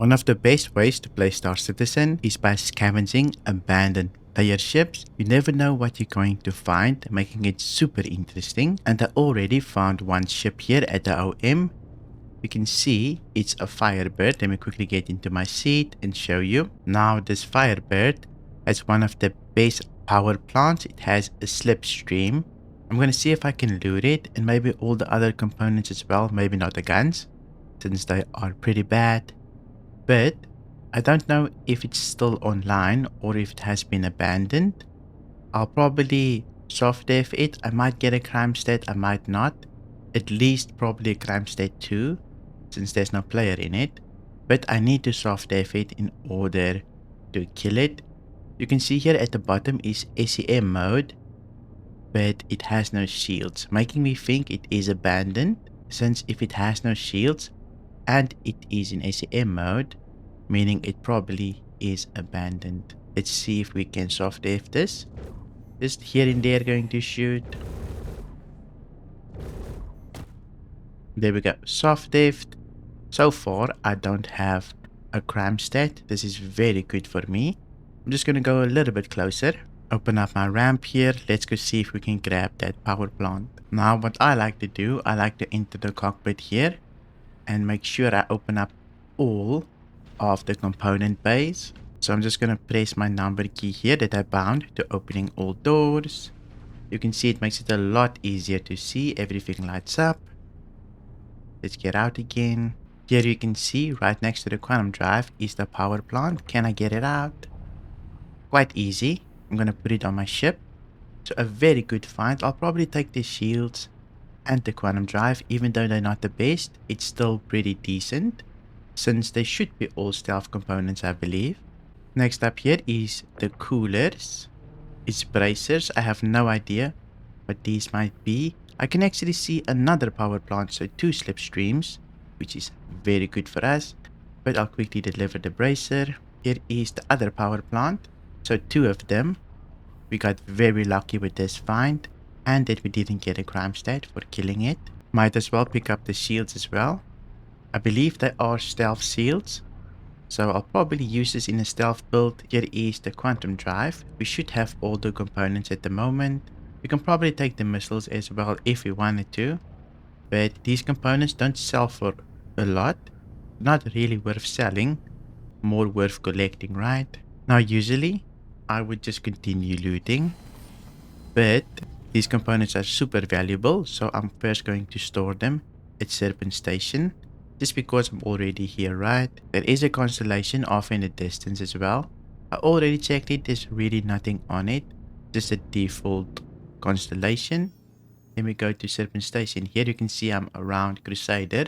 One of the best ways to play Star Citizen is by scavenging abandoned player ships. You never know what you're going to find, making it super interesting. And I already found one ship here at the OM. You can see it's a Firebird. Let me quickly get into my seat and show you. Now this Firebird has one of the base power plants. It has a slipstream. I'm going to see if I can loot it and maybe all the other components as well. Maybe not the guns, since they are pretty bad. But I don't know if it's still online or if it has been abandoned. I'll probably soft dev it. I might get a crime stat, I might not. At least probably a crime stat 2, since there's no player in it. But I need to soft dev it in order to kill it. You can see here at the bottom is SEM mode, but it has no shields, making me think it is abandoned, since if it has no shields and it is in SEM mode, meaning it probably is abandoned. Let's see if we can soft dev this. Just here and there going to shoot. There we go, soft deved. So far I don't have a crime stat. This is very good for me. I'm just gonna go a little bit closer. Open up my ramp here. Let's go see if we can grab that power plant. Now what I like to do, I like to enter the cockpit here and make sure I open up all of the component bays. So I'm just going to press my number key here that I bound to opening all doors. You can see it makes it a lot easier to see. Everything lights up. Let's get out again. Here you can see right next to the quantum drive is the power plant. Can I get it out? Quite easy. I'm going to put it on my ship. So a very good find. I'll probably take the shields and the quantum drive. Even though they're not the best, it's still pretty decent, since they should be all stealth components, I believe. Next up here is the coolers. It's bracers. I have no idea what these might be. I can actually see another power plant, so 2 slipstreams, which is very good for us. But I'll quickly deliver the bracer. Here is the other power plant, so 2 of them. We got very lucky with this find, and that we didn't get a crime stat for killing it. Might as well pick up the shields as well. I believe they are stealth shields, so I'll probably use this in a stealth build. Here is the quantum drive. We should have all the components at the moment. We can probably take the missiles as well if we wanted to, but these components don't sell for a lot. Not really worth selling, more worth collecting, right? Now usually I would just continue looting, but these components are super valuable, so I'm first going to store them at Serpent Station. Just because I'm already here, right? There is a constellation off in the distance as well. I already checked it, there's really nothing on it. Just a default constellation. Then we go to Serpent Station. Here you can see I'm around Crusader.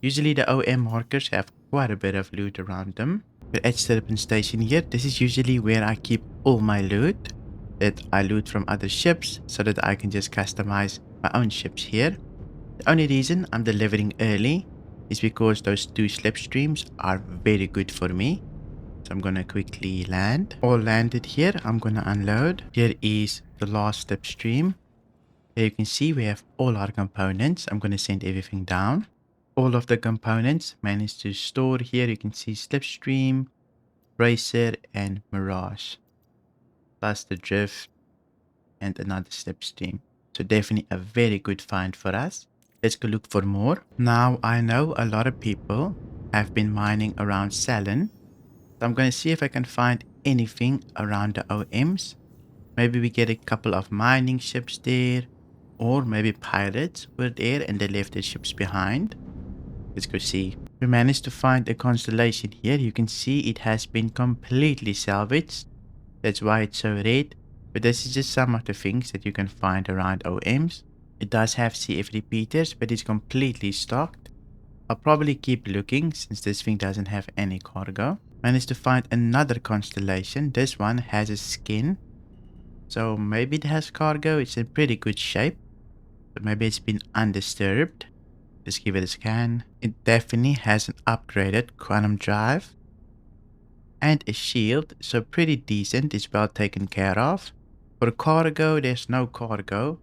Usually the OM markers have quite a bit of loot around them. But at Serpent Station here, this is usually where I keep all my loot that I loot from other ships, so that I can just customize my own ships here. The only reason I'm delivering early is because those 2 slipstreams are very good for me. So I'm gonna quickly land. All landed here. I'm gonna unload. Here is the last slipstream. Here you can see we have all our components. I'm gonna send everything down. All of the components managed to store here. You can see slipstream, bracer, and mirage, plus the drift and another slipstream. So definitely a very good find for us. Let's go look for more. Now I know a lot of people have been mining around Salon, so I'm going to see if I can find anything around the OMs. Maybe we get a couple of mining ships there, or maybe pirates were there and they left their ships behind. Let's go see. We managed to find a constellation here. You can see it has been completely salvaged. That's why it's so red. But this is just some of the things that you can find around OMs. It does have CF repeaters, but it's completely stocked. I'll probably keep looking since this thing doesn't have any cargo. Managed to find another constellation. This one has a skin, so maybe it has cargo. It's in pretty good shape, but maybe it's been undisturbed. Let's give it a scan. It definitely has an upgraded quantum drive and a shield, so pretty decent. It's well taken care of. For cargo, there's no cargo,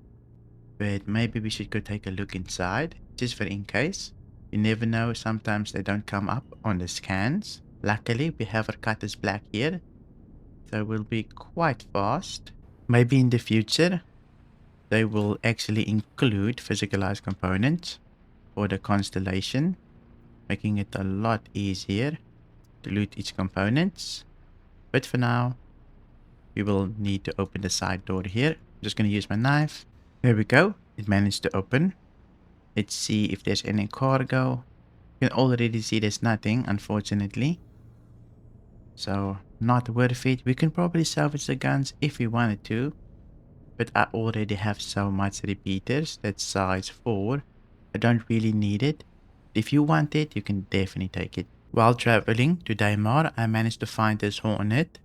but maybe we should go take a look inside, just for in case. You never know, sometimes they don't come up on the scans. Luckily, we have our cutters black here, so we'll be quite fast. Maybe in the future, they will actually include physicalized components for the constellation, making it a lot easier to loot each components. But for now, we will need to open the side door here. I'm just going to use my knife. There we go. It managed to open. Let's see if there's any cargo. You can already see there's nothing, unfortunately. So, not worth it. We can probably salvage the guns if we wanted to. But I already have so much repeaters. That's size 4. I don't really need it. If you want it, you can definitely take it. While traveling to Daimar, I managed to find this Hornet.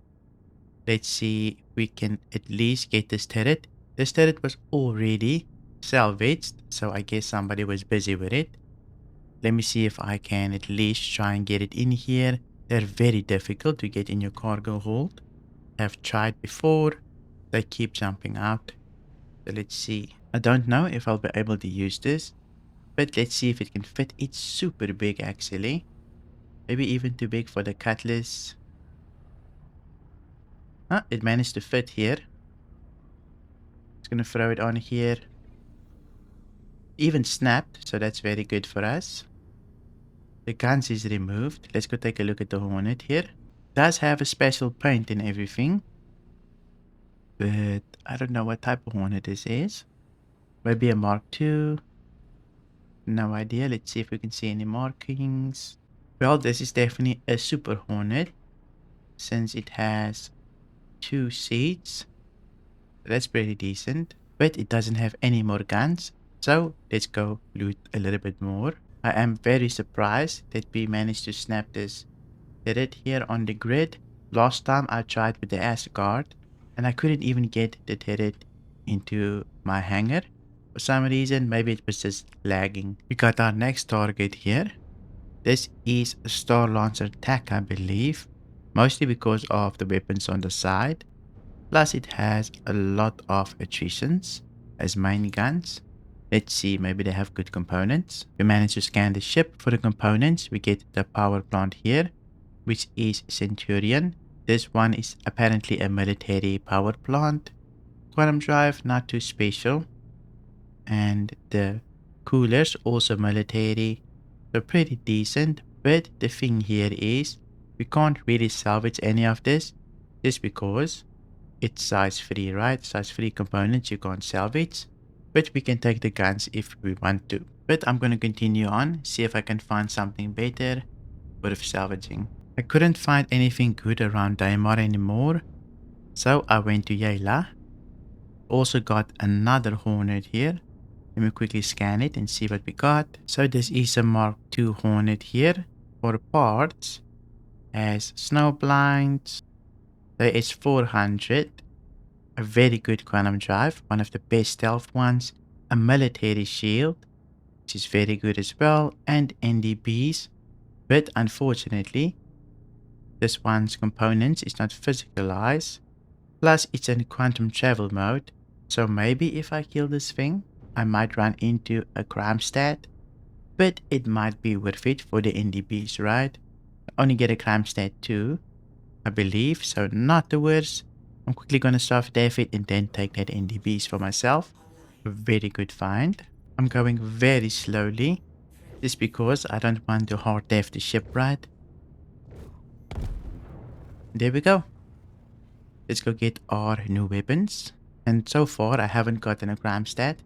Let's see if we can at least get this turret. This turret was already salvaged, so I guess somebody was busy with it. Let me see if I can at least try and get it in here. They're very difficult to get in your cargo hold. I've tried before. They keep jumping out. So let's see. I don't know if I'll be able to use this, but let's see if it can fit. It's super big actually. Maybe even too big for the cutlass. Ah, it managed to fit here. Just gonna throw it on here. Even snapped, so that's very good for us. The guns is removed. Let's go take a look at the Hornet here. Does have a special paint and everything, but I don't know what type of Hornet this is. Maybe a Mark II. No idea. Let's see if we can see any markings. Well, this is definitely a Super Hornet, since it has 2 seats. That's pretty decent, but it doesn't have any more guns. So let's go loot a little bit more. I am very surprised that we managed to snap this turret here on the grid. Last time I tried with the Asgard and I couldn't even get the turret into my hangar. For some reason, maybe it was just lagging. We got our next target here. This is a Star Lancer attack, I believe, mostly because of the weapons on the side. Plus it has a lot of attritions as main guns. Let's see, maybe they have good components. We managed to scan the ship for the components. We get the power plant here, which is Centurion. This one is apparently a military power plant. Quantum drive, not too special. And the coolers, also military. So pretty decent. But the thing here is, we can't really salvage any of this just because it's size 3, right? Size 3 components you can't salvage. But we can take the guns if we want to. But I'm going to continue on, see if I can find something better worth salvaging. I couldn't find anything good around Daimar anymore, so I went to Yayla. Also got another Hornet here. Let me quickly scan it and see what we got. So this is a Mark II Hornet here. For parts, as snow blinds, there is 400. A very good quantum drive, one of the best stealth ones. A military shield, which is very good as well, and NDBs. But unfortunately, this one's components is not physicalized. Plus, it's in quantum travel mode. So maybe if I kill this thing, I might run into a crime stat. But it might be worth it for the NDBs, right? I only get a crime stat 2, I believe, so not the worst. I'm quickly gonna soft dev it and then take that NDBs for myself. A very good find. I'm going very slowly, just because I don't want to hard dev the ship, right? There we go. Let's go get our new weapons. And so far, I haven't gotten a crime stat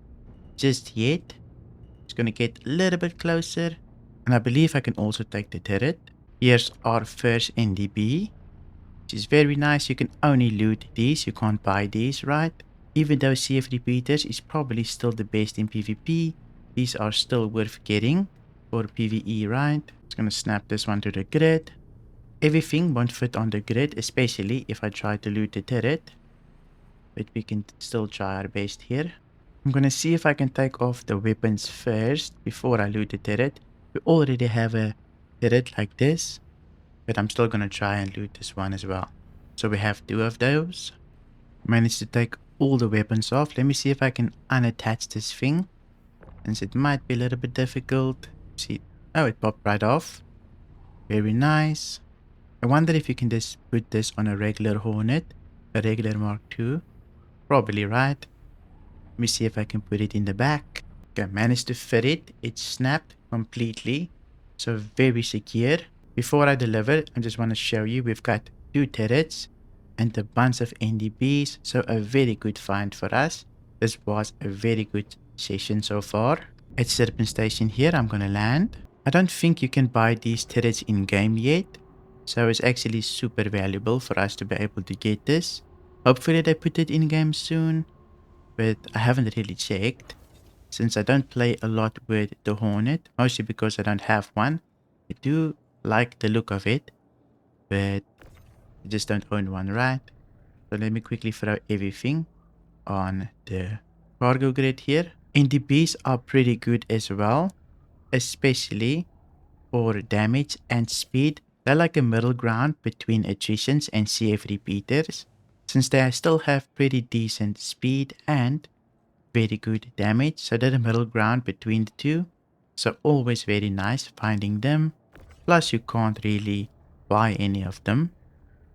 just yet. Just gonna get a little bit closer. And I believe I can also take the turret. Here's our first NDB, which is very nice. You can only loot these, you can't buy these, right? Even though CF repeaters is probably still the best in PvP, these are still worth getting for PvE, right? Just gonna snap this one to the grid. Everything won't fit on the grid, especially if I try to loot the turret. But we can still try our best here. I'm gonna see if I can take off the weapons first before I loot the turret. We already have a turret like this, but I'm still gonna try and loot this one as well. So we have 2 of those. Managed to take all the weapons off. Let me see if I can unattach this thing, since it might be a little bit difficult. See, Oh, it popped right off. Very nice. I wonder if you can just put this on a regular Hornet, a regular Mark II. Probably right. Let me see if I can put it in the back. Okay, I managed to fit it. It snapped completely. So very secure. Before I deliver, I just want to show you we've got 2 turrets and a bunch of NDBs. So a very good find for us. This was a very good session so far. At Serpent Station here, I'm going to land. I don't think you can buy these turrets in game yet. So it's actually super valuable for us to be able to get this. Hopefully they put it in game soon. But I haven't really checked. Since I don't play a lot with the Hornet, mostly because I don't have one. I do like the look of it, but I just don't own one, right? So let me quickly throw everything on the cargo grid here. NDBs are pretty good as well, especially for damage and speed. They're like a middle ground between attritions and CF repeaters, since they still have pretty decent speed and very good damage. So they're the middle ground between the two. So always very nice finding them. Plus you can't really buy any of them.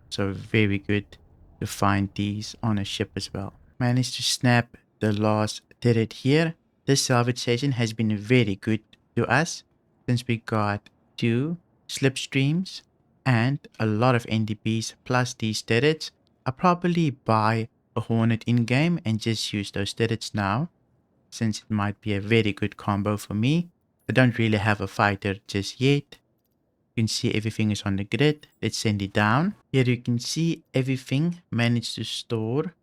So very good to find these on a ship as well. Managed to snap the last turret here. This salvage session has been very good to us since we got 2 slipstreams and a lot of NDPs plus these turrets. I'll probably buy a Hornet in-game and just use those turrets now, since it might be a very good combo for me. I don't really have a fighter just yet. You can see everything is on the grid. Let's send it down. Here you can see everything managed to store.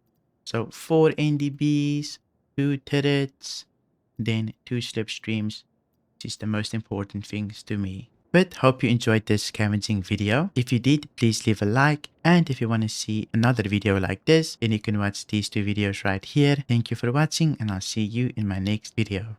So 4 NDBs, 2 turrets, then 2 slipstreams, which is the most important things to me. But hope you enjoyed this scavenging video. If you did, please leave a like. And if you want to see another video like this, then you can watch these 2 videos right here. Thank you for watching and I'll see you in my next video.